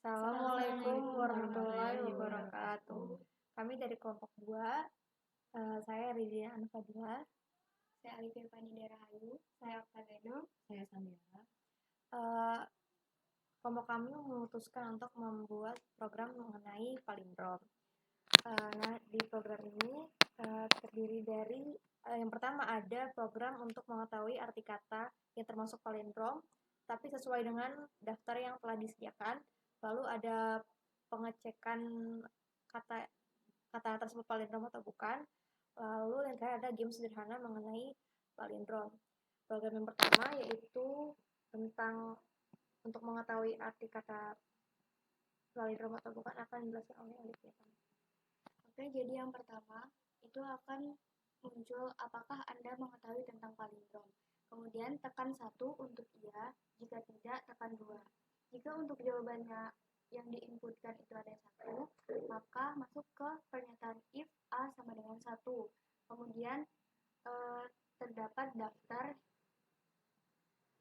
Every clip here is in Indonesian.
Assalamualaikum warahmatullahi wabarakatuh. Kami dari kelompok 2, saya Rizia Anfadila. Saya Alifia Fanida Rahayu. Saya Oktaveno. Saya Samira. Kelompok kami memutuskan untuk membuat program mengenai palindrom. Nah, di program ini terdiri dari yang pertama ada program untuk mengetahui arti kata yang termasuk palindrom, tapi sesuai dengan daftar yang telah disediakan. Lalu ada pengecekan kata tersebut palindrom atau bukan. Lalu yang terakhir ada game sederhana mengenai palindrom. Program yang pertama yaitu tentang untuk mengetahui arti kata palindrom atau bukan akan dijelaskan oleh Alifia. Oke, jadi yang pertama itu akan muncul apakah Anda mengetahui tentang palindrom. Kemudian tekan 1 untuk iya, jika tidak tekan 2. Jika untuk jawabannya yang diinputkan itu ada 1, maka masuk ke pernyataan if A sama dengan 1. Kemudian terdapat daftar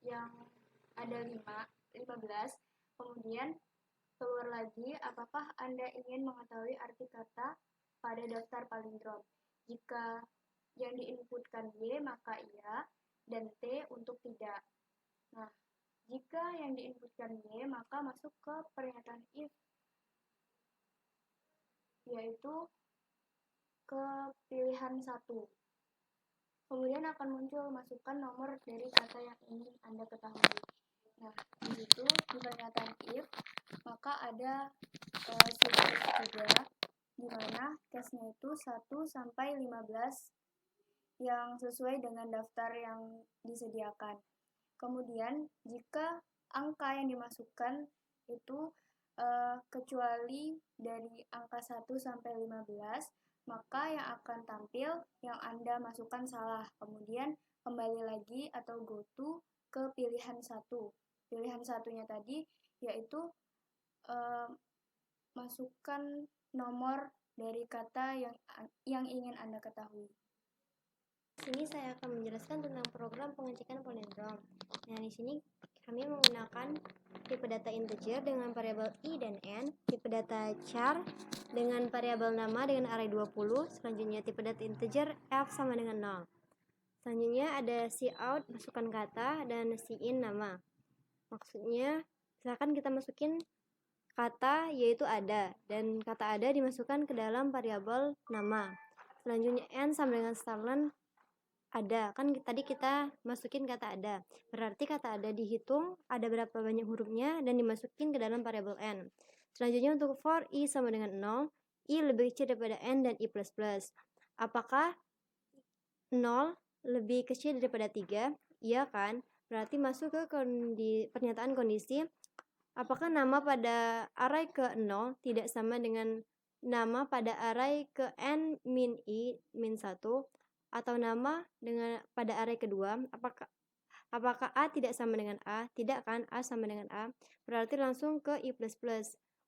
yang ada 15. Kemudian keluar lagi apakah Anda ingin mengetahui arti kata pada daftar palindrom. Jika yang diinputkan Y maka iya dan T untuk tidak. Nah, jika yang diinputkan Y maka masuk ke pernyataan if, yaitu ke pilihan 1. Kemudian akan muncul masukan nomor dari kata yang ingin Anda ketahui. Nah, di situ di pernyataan if maka ada siklus 3 di mana case-nya itu 1 sampai 15 yang sesuai dengan daftar yang disediakan. Kemudian jika angka yang dimasukkan itu kecuali dari angka 1 sampai 15, maka yang akan tampil yang Anda masukkan salah. Kemudian kembali lagi atau go to ke pilihan 1. Pilihan satunya tadi yaitu masukkan nomor dari kata yang ingin Anda ketahui. Di sini saya akan menjelaskan tentang program pengecekan palindrom. Nah, di sini kami menggunakan tipe data integer dengan variabel i dan n, tipe data char dengan variabel nama dengan array 20, selanjutnya tipe data integer f sama dengan 0. Selanjutnya ada cout masukkan kata dan cin nama. Maksudnya silakan kita masukin kata yaitu ada, dan kata ada dimasukkan ke dalam variabel nama. Selanjutnya n sama dengan starlen ada, kan tadi kita masukin kata ada, berarti kata ada dihitung ada berapa banyak hurufnya dan dimasukin ke dalam variabel n. Selanjutnya untuk for i sama dengan 0, i lebih kecil daripada n dan i++. Apakah 0 lebih kecil daripada 3? Iya kan? Berarti masuk ke pernyataan kondisi apakah nama pada array ke 0 tidak sama dengan nama pada array ke n min i min 1, atau nama pada array kedua, apakah A tidak sama dengan A? Tidak kan, A sama dengan A. Berarti langsung ke i++.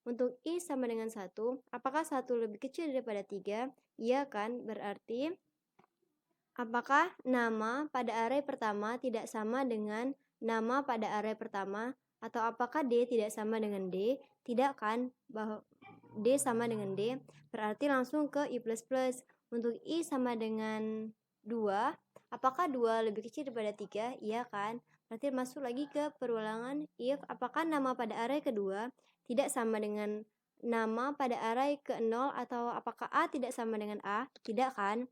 Untuk i sama dengan 1, apakah 1 lebih kecil daripada 3? Iya kan, berarti apakah nama pada array pertama tidak sama dengan nama pada array pertama? Atau apakah D tidak sama dengan D? Tidak kan, bahwa D sama dengan D, berarti langsung ke i++. Untuk i sama dengan 2, apakah 2 lebih kecil daripada 3? Iya kan, berarti masuk lagi ke perulangan if apakah nama pada array kedua tidak sama dengan nama pada array ke 0, atau apakah A tidak sama dengan A? Tidak kan,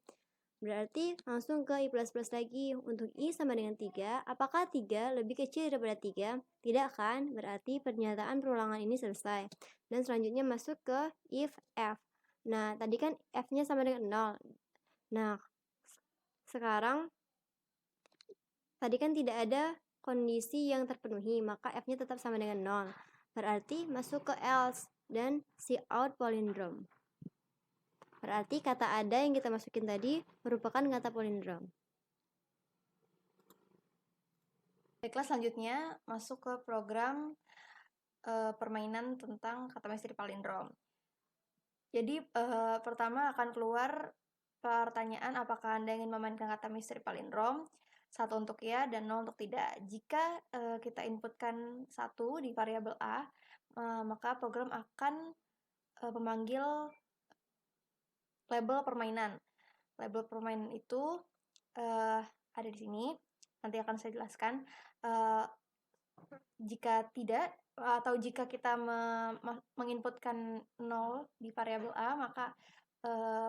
berarti langsung ke i++ lagi. Untuk i sama dengan 3, apakah 3 lebih kecil daripada 3? Tidak kan, berarti pernyataan perulangan ini selesai. Dan selanjutnya masuk ke if f. Nah, tadi kan f-nya sama dengan 0. Nah, sekarang tadi kan tidak ada kondisi yang terpenuhi, maka f-nya tetap sama dengan 0. Berarti masuk ke else dan cout palindrom. Berarti kata ada yang kita masukin tadi merupakan kata palindrom. Baiklah, selanjutnya masuk ke program permainan tentang kata misteri palindrom. Jadi pertama akan keluar pertanyaan apakah Anda ingin memainkan kata misteri palindrom, 1 untuk ya dan 0 untuk tidak. Jika kita inputkan 1 di variabel A, maka program akan memanggil label permainan. Label permainan itu ada di sini. Nanti akan saya jelaskan. Jika tidak atau jika kita menginputkan 0 di variabel A, maka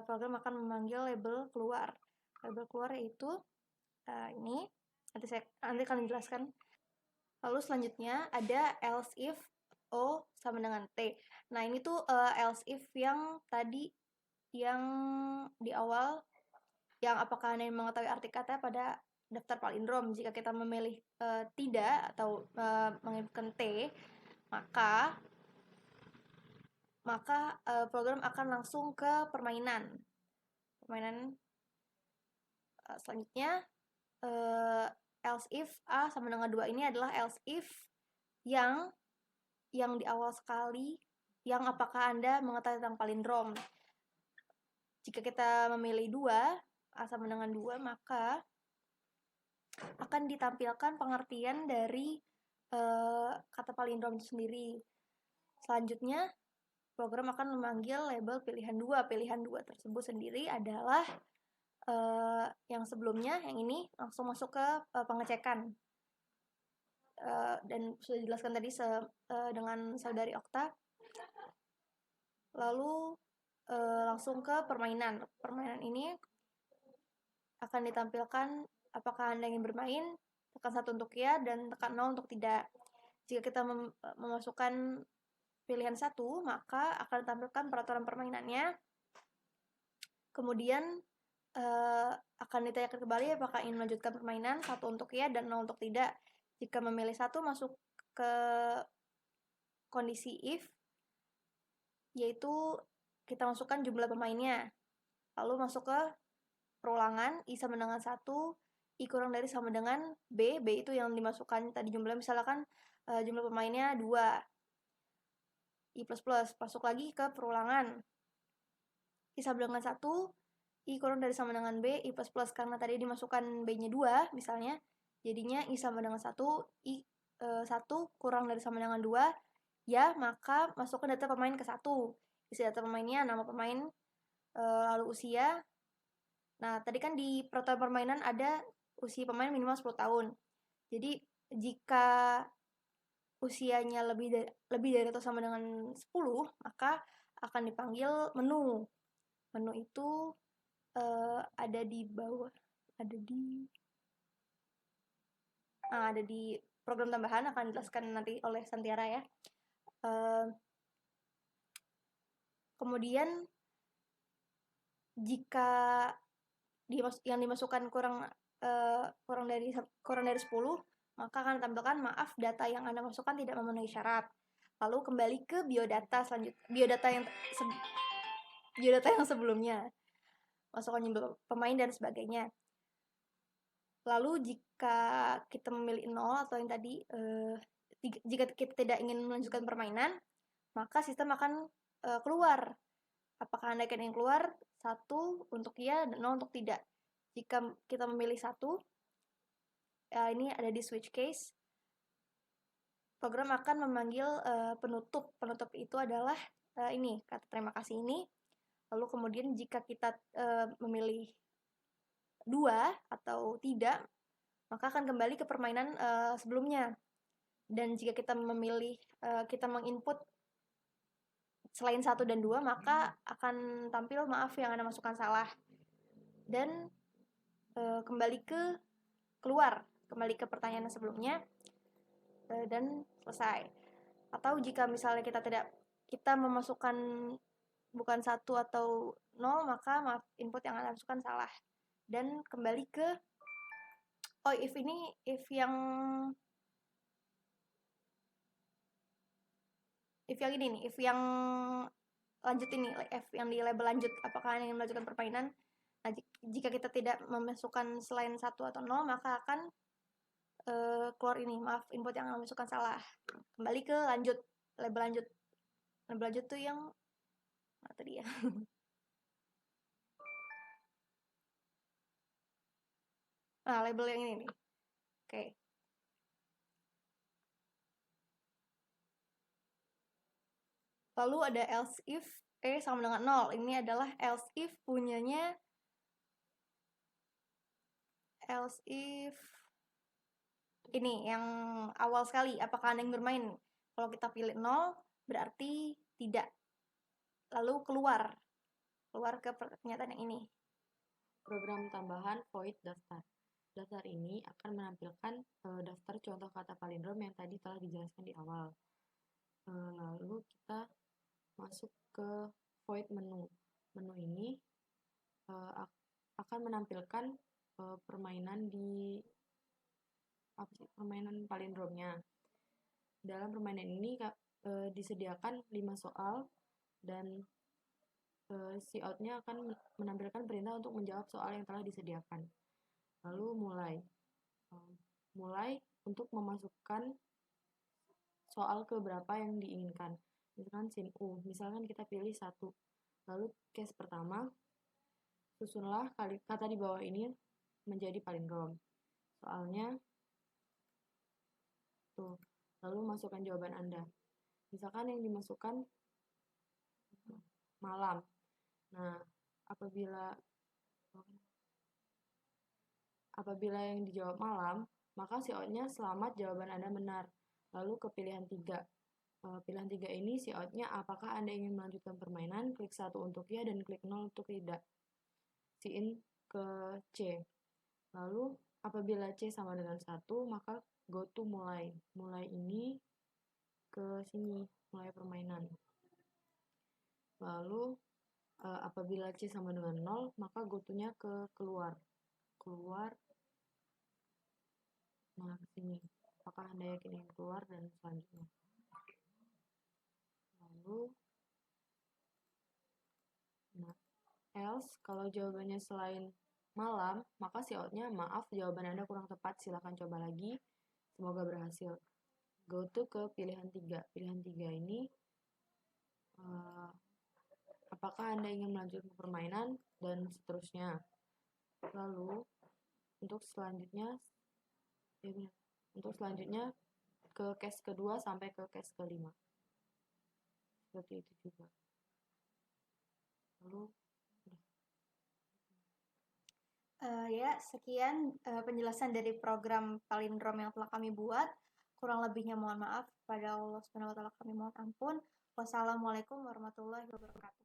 program akan memanggil label keluar. Label keluar yaitu ini. Nanti akan dijelaskan. Lalu selanjutnya ada else if O sama dengan T. Nah, ini tuh else if yang tadi yang di awal, yang apakah Anda mengetahui arti kata pada daftar palindrom. Jika kita memilih tidak atau menginputkan T, maka program akan langsung ke permainan. Selanjutnya else if A sama dengan 2 ini adalah else if yang di awal sekali, yang apakah Anda mengetahui tentang palindrom. Jika kita memilih 2, A sama dengan 2, maka akan ditampilkan pengertian dari kata palindrom itu sendiri. Selanjutnya, program akan memanggil label pilihan 2. Pilihan 2 tersebut sendiri adalah yang sebelumnya, yang ini langsung masuk ke pengecekan. Dan sudah dijelaskan tadi dengan saudari Okta. Lalu langsung ke permainan. Permainan ini akan ditampilkan apakah Anda ingin bermain, tekan 1 untuk ya, dan tekan 0 untuk tidak. Jika kita memasukkan pilihan 1, maka akan ditampilkan peraturan permainannya. Kemudian akan ditanyakan kembali apakah ingin melanjutkan permainan, 1 untuk ya dan 0 untuk tidak. Jika memilih 1, masuk ke kondisi if, yaitu kita masukkan jumlah pemainnya. Lalu masuk ke perulangan, I sama dengan 1, I kurang dari sama dengan B. B itu yang dimasukkan tadi jumlahnya, misalkan jumlah pemainnya 2. I plus plus, masuk lagi ke perulangan. I sama dengan 1, I kurang dari sama dengan B, I plus plus, karena tadi dimasukkan B-nya 2, misalnya, jadinya I sama dengan 1, I 1 kurang dari sama dengan 2, ya, maka masukkan data pemain ke 1. Isi data pemainnya, nama pemain, lalu usia. Nah, tadi kan di peraturan permainan ada usia pemain minimal 10 tahun. Jadi, jika usianya lebih dari atau sama dengan 10, maka akan dipanggil menu. Menu itu ada di bawah, ada di program tambahan, akan dijelaskan nanti oleh Santiara ya. Kemudian jika yang dimasukkan kurang dari 10, maka akan ditampilkan maaf, data yang Anda masukkan tidak memenuhi syarat. Lalu kembali ke biodata selanjutnya, biodata yang sebelumnya, masukkan jumlah pemain dan sebagainya. Lalu jika kita memilih 0 atau yang tadi, jika kita tidak ingin melanjutkan permainan, maka sistem akan keluar. Apakah Anda ingin keluar 1 untuk ya dan 0 untuk tidak. Jika kita memilih 1, ini ada di switch case, program akan memanggil penutup. Penutup itu adalah ini, kata terima kasih ini. Lalu kemudian jika kita memilih 2 atau tidak, maka akan kembali ke permainan sebelumnya. Dan jika kita memilih, kita menginput selain 1 dan 2, maka akan tampil maaf yang Anda masukkan salah. Dan kembali kembali ke pertanyaan sebelumnya, dan selesai. Atau jika misalnya kita memasukkan bukan 1 atau 0, maka maaf, input yang Anda masukkan salah. Dan kembali ke if yang ini nih, if yang lanjut ini, F yang di label lanjut, apakah Anda ingin melanjutkan permainan. Nah, jika kita tidak memasukkan selain 1 atau 0, maka akan keluar ini, maaf, input yang Anda masukkan salah. Kembali ke lanjut, label lanjut. Label lanjut tuh yang tadi ya. Nah, label yang ini nih. Oke. Lalu ada else if sama dengan 0. Ini adalah else if punyanya else if ini yang awal sekali, apakah Anda yang bermain? Kalau kita pilih 0 berarti tidak. Lalu keluar ke pernyataan yang ini. Program tambahan void daftar. Daftar ini akan menampilkan daftar contoh kata palindrom yang tadi telah dijelaskan di awal. Lalu kita masuk ke void menu. Menu ini akan menampilkan permainan permainan palindromnya. Dalam permainan ini disediakan 5 soal dan si out-nya akan menampilkan perintah untuk menjawab soal yang telah disediakan. Lalu mulai untuk memasukkan soal ke berapa yang diinginkan. Misalkan sin U, misalkan kita pilih 1. Lalu case pertama, susunlah kata di bawah ini menjadi palindrom. Soalnya tuh, lalu masukkan jawaban Anda. Misalkan yang dimasukkan malam. Nah, apabila yang dijawab malam, maka si out-nya selamat jawaban Anda benar. Lalu ke pilihan 3. Pilihan 3 ini si out-nya apakah Anda ingin melanjutkan permainan, klik 1 untuk ya dan klik 0 untuk tidak. Si in ke C. Lalu apabila C sama dengan 1, maka go to mulai. Mulai ini ke sini, mulai permainan. Lalu apabila C sama dengan 0, maka go to-nya ke keluar. Nah, ke sini. Apakah Anda yakin ingin keluar dan selanjutnya. Lalu else, kalau jawabannya selain malam, maka si out-nya maaf, jawaban Anda kurang tepat, silakan coba lagi. Semoga berhasil. Go to ke pilihan 3. Pilihan 3 ini apakah Anda ingin melanjutkan permainan dan seterusnya. Lalu untuk selanjutnya ke case kedua sampai ke case kelima. Seperti itu juga. Lalu sekian penjelasan dari program palindrom yang telah kami buat. Kurang lebihnya mohon maaf. Pada Allah SWT kami mohon ampun. Wassalamualaikum warahmatullahi wabarakatuh.